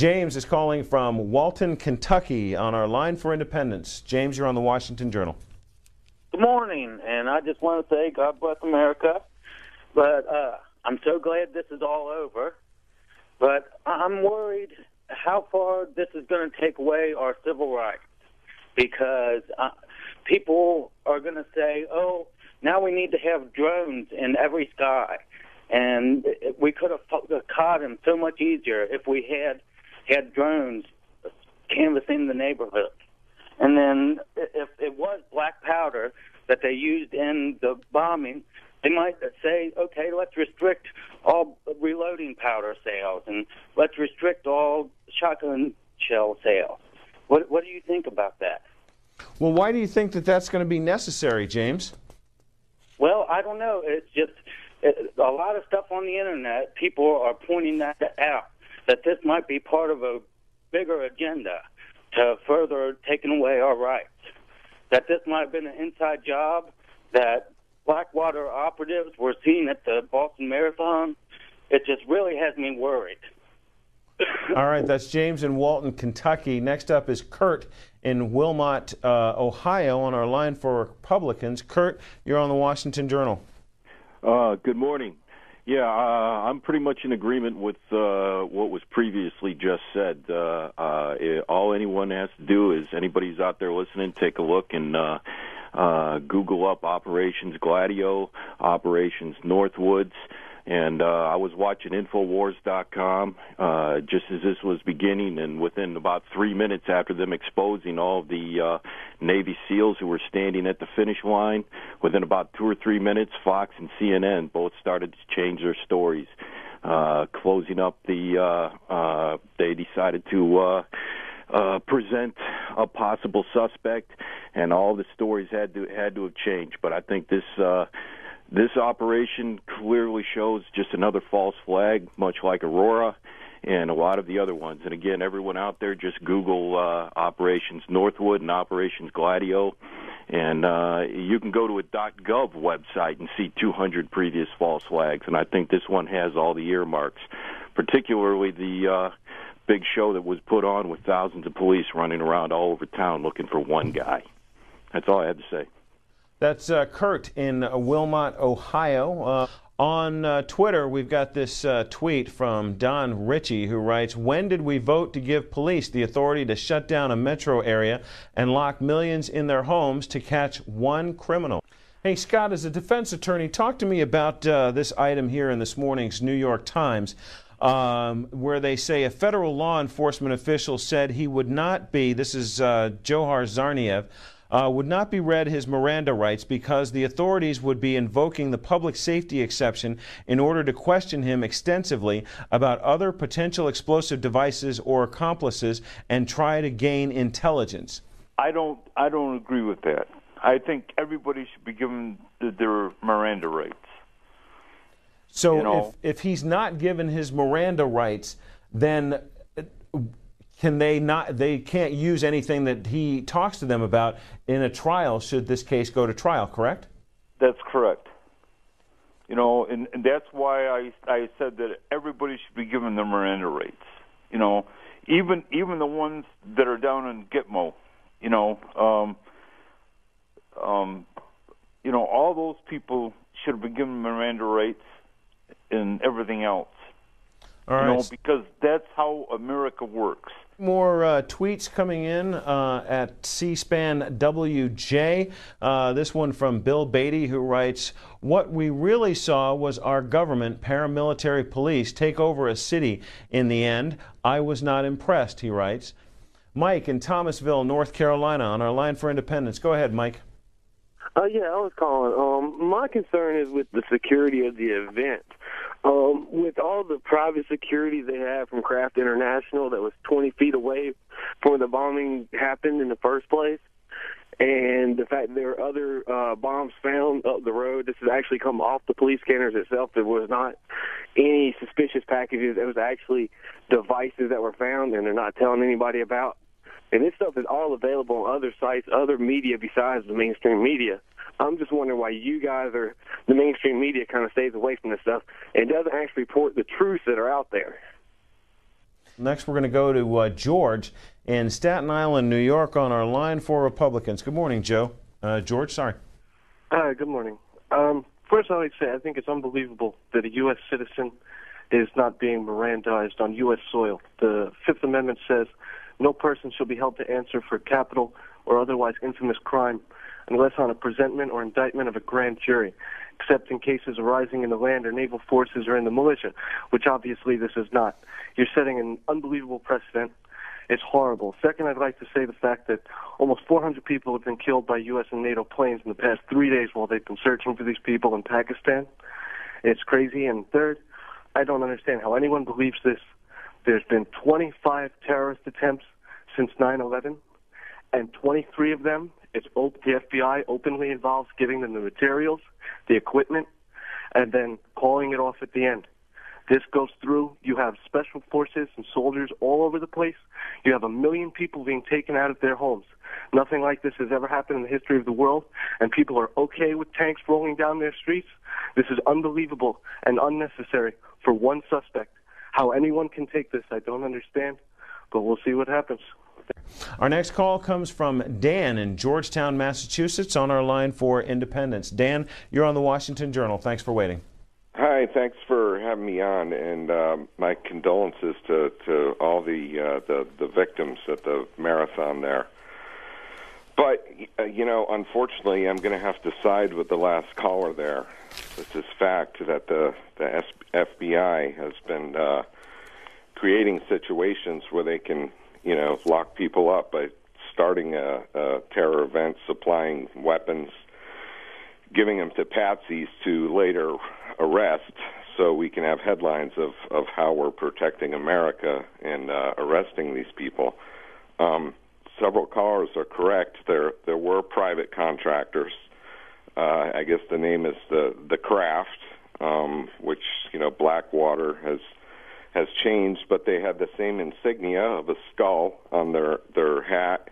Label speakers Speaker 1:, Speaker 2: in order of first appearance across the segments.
Speaker 1: James is calling from Walton, Kentucky on our line for independence. James, you're on the Washington Journal.
Speaker 2: Good morning, and I just want to say God bless America. But I'm so glad this is all over. But I'm worried how far this is going to take away our civil rights, because people are going to say, oh, now we need to have drones in every sky. And we could have caught him so much easier if we had drones canvassing the neighborhood. And then if it was black powder that they used in the bombing, they might say, okay, let's restrict all reloading powder sales and let's restrict all shotgun shell sales. What do you think about that?
Speaker 1: Well, why do you think that that's going to be necessary, James?
Speaker 2: Well, I don't know. It's just a lot of stuff on the Internet, people are pointing that out, that this might be part of a bigger agenda to further taking away our rights, that this might have been an inside job, that Blackwater operatives were seen at the Boston Marathon. It just really has me worried.
Speaker 1: All right, that's James in Walton, Kentucky. Next up is Kurt in Wilmot, Ohio, on our line for Republicans. Kurt, you're on the Washington Journal.
Speaker 3: Good morning. Yeah, I'm pretty much in agreement with what was previously just said. All anyone has to do is, anybody's out there listening, take a look and Google up Operations Gladio, Operations Northwoods, and I was watching Infowars.com just as this was beginning, and within about 3 minutes after them exposing all of the Navy SEALs who were standing at the finish line, within about 2 or 3 minutes, Fox and CNN both started to change their stories. Closing up they decided to present a possible suspect, and all the stories had to have changed. But I think this operation clearly shows just another false flag, much like Aurora and a lot of the other ones. And again, everyone out there, just Google Operations Northwood and Operations Gladio, and you can go to a .gov website and see 200 previous false flags. And I think this one has all the earmarks, particularly the big show that was put on with thousands of police running around all over town looking for one guy. That's all I had to say.
Speaker 1: That's Kurt in Wilmot, Ohio. On Twitter, we've got this tweet from Don Ritchie, who writes, "When did we vote to give police the authority to shut down a metro area and lock millions in their homes to catch one criminal?" Hey, Scott, as a defense attorney, talk to me about this item here in this morning's New York Times, where they say a federal law enforcement official said he would not be, this is Johar Zarniev, would not be read his Miranda rights because the authorities would be invoking the public safety exception in order to question him extensively about other potential explosive devices or accomplices and try to gain intelligence.
Speaker 4: I don't agree with that. I think everybody should be given their Miranda rights.
Speaker 1: So if he's not given his Miranda rights, then can they can't use anything that he talks to them about in a trial should this case go to trial, correct?
Speaker 4: That's correct. And that's why I said that everybody should be given their Miranda rights. Even the ones that are down in Gitmo, all those people should have been given Miranda rights and everything else.
Speaker 1: All right.
Speaker 4: Because that's how America works.
Speaker 1: More tweets coming in at C-SPAN WJ. This one from Bill Beatty, who writes, "What we really saw was our government, paramilitary police, take over a city in the end. I was not impressed," he writes. Mike in Thomasville, North Carolina, on our line for independence. Go ahead, Mike.
Speaker 5: Yeah, I was calling. My concern is with the security of the event. With all the private security they have from Kraft International that was 20 feet away from where the bombing happened in the first place, and the fact that there are other bombs found up the road, this has actually come off the police scanners itself. There was not any suspicious packages. It was actually devices that were found, and they're not telling anybody about. And this stuff is all available on other sites, other media besides the mainstream media. I'm just wondering why you guys or the mainstream media kind of stays away from this stuff and doesn't actually report the truths that are out there.
Speaker 1: Next, we're going to go to George in Staten Island, New York, on our line for Republicans. Good morning, Joe. George, sorry.
Speaker 6: Hi, good morning. First, I would say I think it's unbelievable that a U.S. citizen is not being Mirandized on U.S. soil. The Fifth Amendment says no person shall be held to answer for capital or otherwise infamous crime unless on a presentment or indictment of a grand jury, except in cases arising in the land or naval forces or in the militia, which obviously this is not. You're setting an unbelievable precedent. It's horrible. Second, I'd like to say the fact that almost 400 people have been killed by U.S. and NATO planes in the past 3 days while they've been searching for these people in Pakistan. It's crazy. And third, I don't understand how anyone believes this. There's been 25 terrorist attempts since 9/11, and 23 of them, the FBI openly involves giving them the materials, the equipment, and then calling it off at the end. This goes through. You have special forces and soldiers all over the place. You have 1 million people being taken out of their homes. Nothing like this has ever happened in the history of the world, and people are okay with tanks rolling down their streets. This is unbelievable and unnecessary for one suspect. How anyone can take this, I don't understand, but we'll see what happens.
Speaker 1: Our next call comes from Dan in Georgetown, Massachusetts, on our line for Independence. Dan, you're on the Washington Journal. Thanks for waiting.
Speaker 7: Hi, thanks for having me on, and my condolences to all the victims at the marathon there. But, unfortunately, I'm going to have to side with the last caller there. It's this fact that the FBI has been creating situations where they can, lock people up by starting a terror event, supplying weapons, giving them to patsies to later arrest, so we can have headlines of how we're protecting America and arresting these people. Several callers are correct. There were private contractors. I guess the name is the Craft, which Blackwater has changed, but they had the same insignia of a skull on their hat.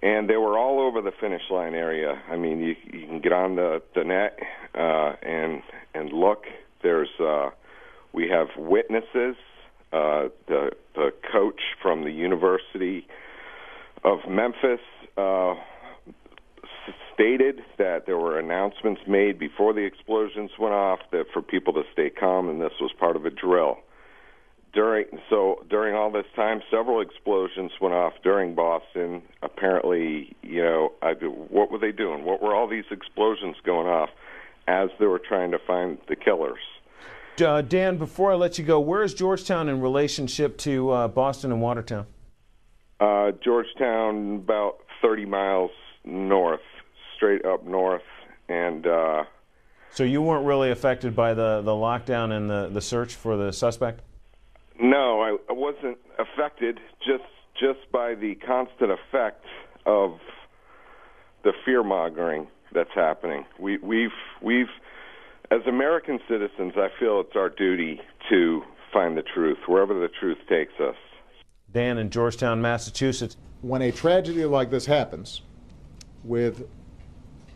Speaker 7: And they were all over the finish line area. I mean, you can get on the net and look. We have witnesses. The coach from the University of Memphis stated that there were announcements made before the explosions went off that for people to stay calm, and this was part of a drill. During all this time, several explosions went off during Boston. Apparently, what were they doing? What were all these explosions going off as they were trying to find the killers?
Speaker 1: Dan, before I let you go, where is Georgetown in relationship to Boston and Watertown?
Speaker 7: Georgetown, about 30 miles north, straight up north, and
Speaker 1: so you weren't really affected by the lockdown and the search for the suspect?
Speaker 7: No, I wasn't affected just by the constant effect of the fear-mongering that's happening. We've as American citizens, I feel it's our duty to find the truth, wherever the truth takes us.
Speaker 1: Dan in Georgetown, Massachusetts.
Speaker 8: When a tragedy like this happens, with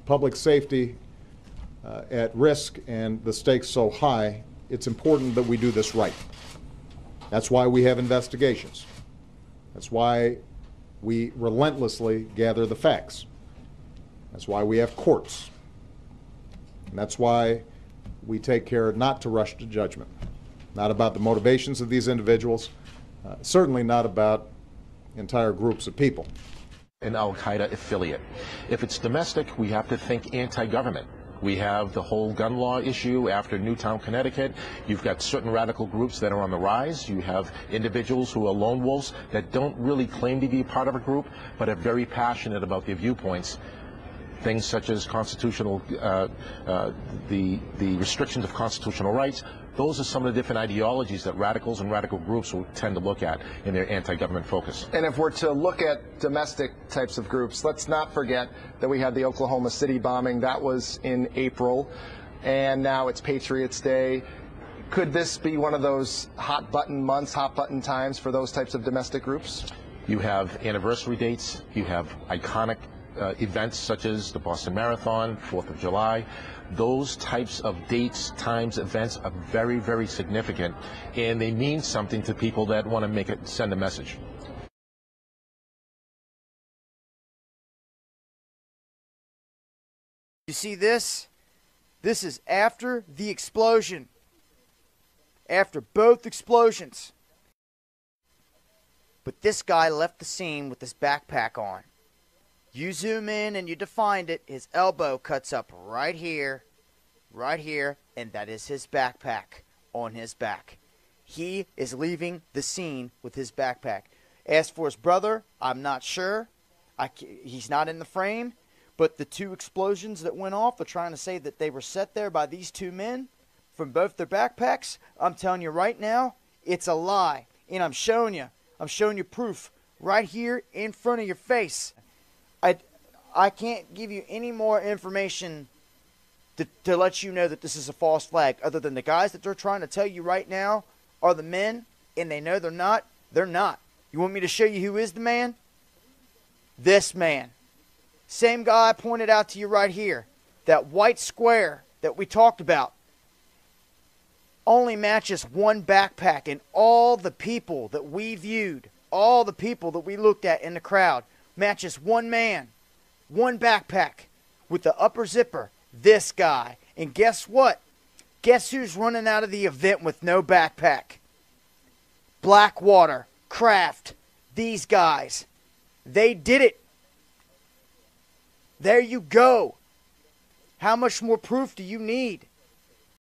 Speaker 8: public safety at risk and the stakes so high, it's important that we do this right. That's why we have investigations. That's why we relentlessly gather the facts. That's why we have courts. And that's why we take care not to rush to judgment. Not about the motivations of these individuals, certainly not about entire groups of people.
Speaker 9: An al-Qaeda affiliate. If it's domestic, we have to think anti-government. We have the whole gun law issue after Newtown, Connecticut. You've got certain radical groups that are on the rise. You have individuals who are lone wolves that don't really claim to be part of a group, but are very passionate about their viewpoints. Things such as constitutional, the restrictions of constitutional rights. Those are some of the different ideologies that radicals and radical groups will tend to look at in their anti-government focus.
Speaker 10: And if we're to look at domestic types of groups, let's not forget that we had the Oklahoma City bombing. That was in April, and now it's Patriots Day. Could this be one of those hot button months, hot button times for those types of domestic groups?
Speaker 9: You have anniversary dates. You have iconic events such as the Boston Marathon, 4th of July. Those types of dates, times, events are very, very significant, and they mean something to people that want to send a message.
Speaker 11: You see this? This is after the explosion. After both explosions. But this guy left the scene with his backpack on. You zoom in and you define it. His elbow cuts up right here, and that is his backpack on his back. He is leaving the scene with his backpack. As for his brother, I'm not sure. He's not in the frame. But the two explosions that went off are trying to say that they were set there by these two men from both their backpacks. I'm telling you right now, it's a lie. And I'm showing you proof right here in front of your face. I can't give you any more information to let you know that this is a false flag, other than the guys that they're trying to tell you right now are the men, and they know they're not. They're not. You want me to show you who is the man? This man. Same guy I pointed out to you right here. That white square that we talked about only matches one backpack, and all the people that we viewed, all the people that we looked at in the crowd, matches one man, one backpack with the upper zipper, this guy. And guess what? Guess who's running out of the event with no backpack? Blackwater, Kraft, these guys. They did it. There you go. How much more proof do you need?